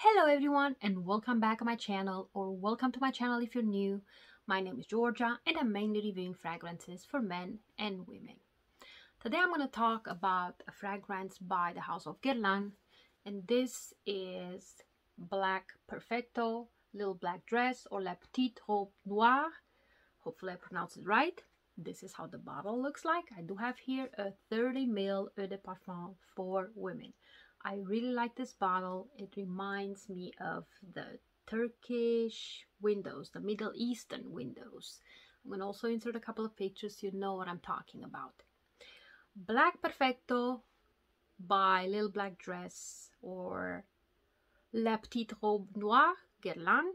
Hello everyone and welcome back to my channel, or welcome to my channel if you're new. My name is Georgia and I'm mainly reviewing fragrances for men and women. Today I'm going to talk about a fragrance by the house of Guerlain, and this is Black Perfecto Little Black Dress, or La Petite Robe Noire. Hopefully I pronounced it right. This is how the bottle looks like. I do have here a 30 ml eau de parfum for women. I really like this bottle. It reminds me of the Turkish windows, the Middle Eastern windows. I'm going to also insert a couple of pictures so you know what I'm talking about. Black Perfecto by Little Black Dress, or La Petite Robe Noire Guerlain,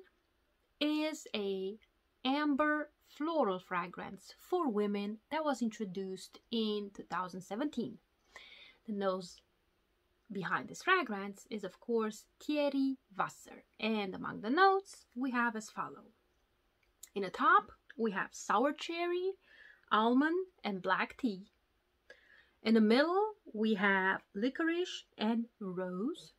is a amber floral fragrance for women that was introduced in 2017. The nose behind this fragrance is, of course, Thierry Wasser, and among the notes we have as follow. In the top we have sour cherry, almond and black tea. In the middle we have licorice and rose.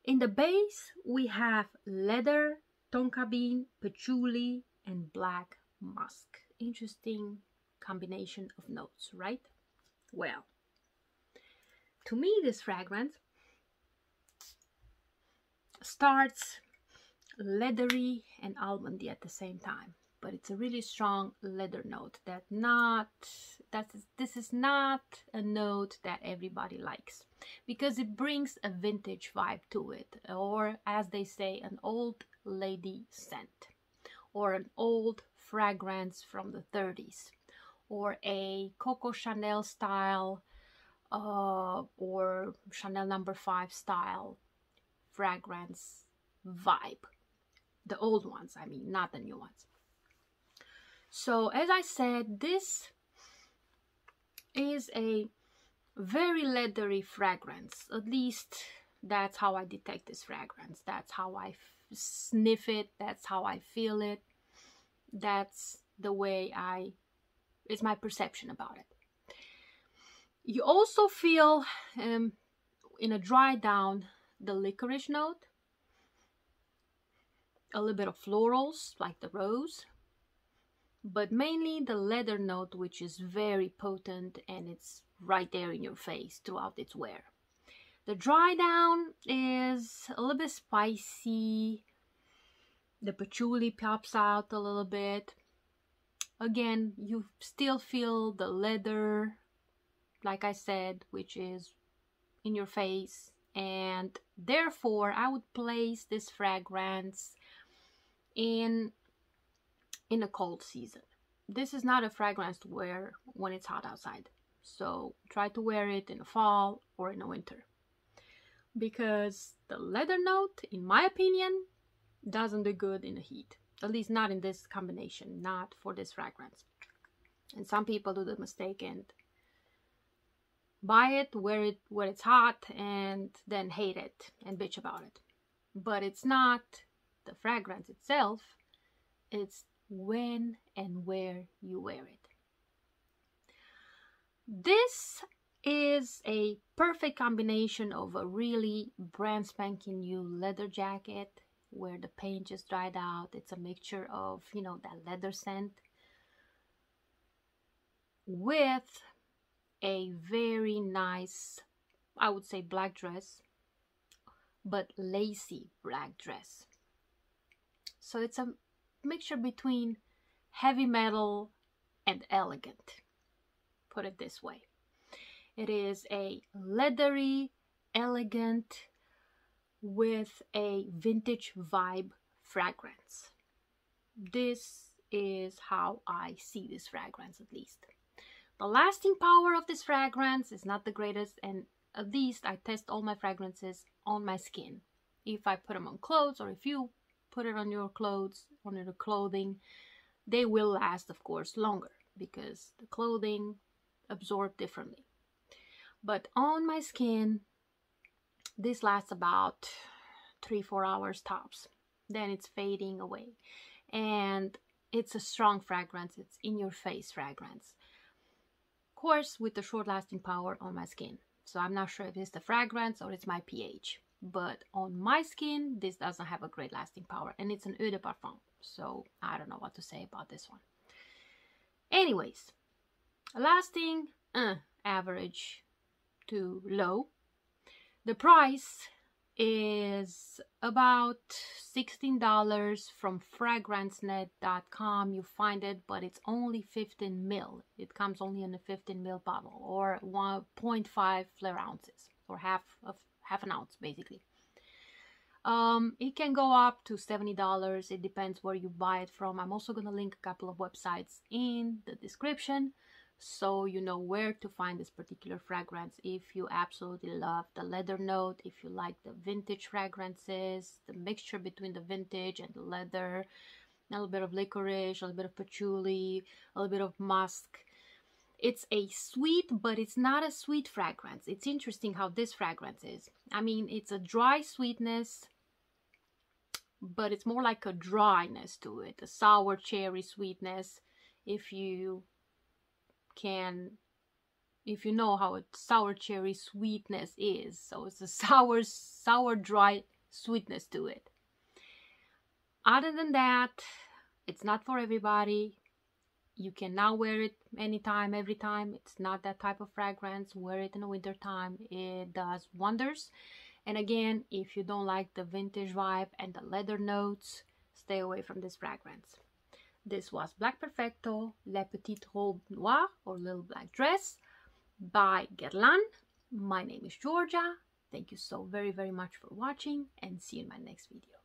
In the base we have leather, tonka bean, patchouli and black musk. Interesting combination of notes, right? Well, to me, this fragrance starts leathery and almondy at the same time, but it's a really strong leather note this is not a note that everybody likes, because it brings a vintage vibe to it, or as they say, an old lady scent, or an old fragrance from the 30s, or a Coco Chanel style or Chanel No. 5 style fragrance vibe. The old ones, I mean, not the new ones. So as I said, this is a very leathery fragrance. At least that's how I detect this fragrance. That's how I sniff it. That's how I feel it. That's the way it's my perception about it. You also feel, in a dry down, the licorice note, a little bit of florals like the rose, but mainly the leather note, which is very potent and it's right there in your face throughout its wear. The dry down is a little bit spicy. The patchouli pops out a little bit. Again, you still feel the leather, like I said, which is in your face, and therefore I would place this fragrance in a cold season. This is not a fragrance to wear when it's hot outside, so try to wear it in the fall or in the winter, because the leather note, in my opinion, doesn't do good in the heat, at least not in this combination, not for this fragrance. And some people do the mistake and buy it, wear it when it's hot, and then hate it and bitch about it. But it's not the fragrance itself, it's when and where you wear it. This is a perfect combination of a really brand spanking new leather jacket where the paint just dried out. It's a mixture of, that leather scent with a very nice, I would say, black dress, but lacy black dress. So it's a mixture between heavy metal and elegant, put it this way. It is a leathery, elegant, with a vintage vibe fragrance. This is how I see this fragrance, at least. The lasting power of this fragrance is not the greatest, and at least I test all my fragrances on my skin. If I put them on clothes, or if you put it on your clothes, on your clothing, they will last, of course, longer, because the clothing absorb differently. But on my skin, this lasts about 3-4 hours tops. Then it's fading away, and it's a strong fragrance. It's in your face fragrance, course, with the short lasting power on my skin. So I'm not sure if it's the fragrance or it's my pH. but on my skin, this doesn't have a great lasting power, and it's an eau de parfum, so I don't know what to say about this one. Anyways, lasting, average to low. The price is about $16 from fragrancenet.com. You find it, but it's only 15 ml. It comes only in a 15 ml bottle, or 1.5 flare ounces, or half an ounce basically. It can go up to $70. It depends where you buy it from. I'm also going to link a couple of websites in the description, so you know where to find this particular fragrance if you absolutely love the leather note, if you like the vintage fragrances, the mixture between the vintage and the leather, a little bit of licorice, a little bit of patchouli, a little bit of musk. It's a sweet, but it's not a sweet fragrance. It's interesting how this fragrance is. I mean, it's a dry sweetness, but it's more like a dryness to it, a sour cherry sweetness, if you know how a sour cherry sweetness is. So it's a sour dry sweetness to it. Other than that, it's not for everybody. You can now wear it anytime, every time. It's not that type of fragrance. Wear it in the winter time. It does wonders. And again, if you don't like the vintage vibe and the leather notes, stay away from this fragrance. This was Black Perfecto, La Petite Robe Noire, or Little Black Dress, by Guerlain. My name is Georgia. Thank you so very, very much for watching, and see you in my next video.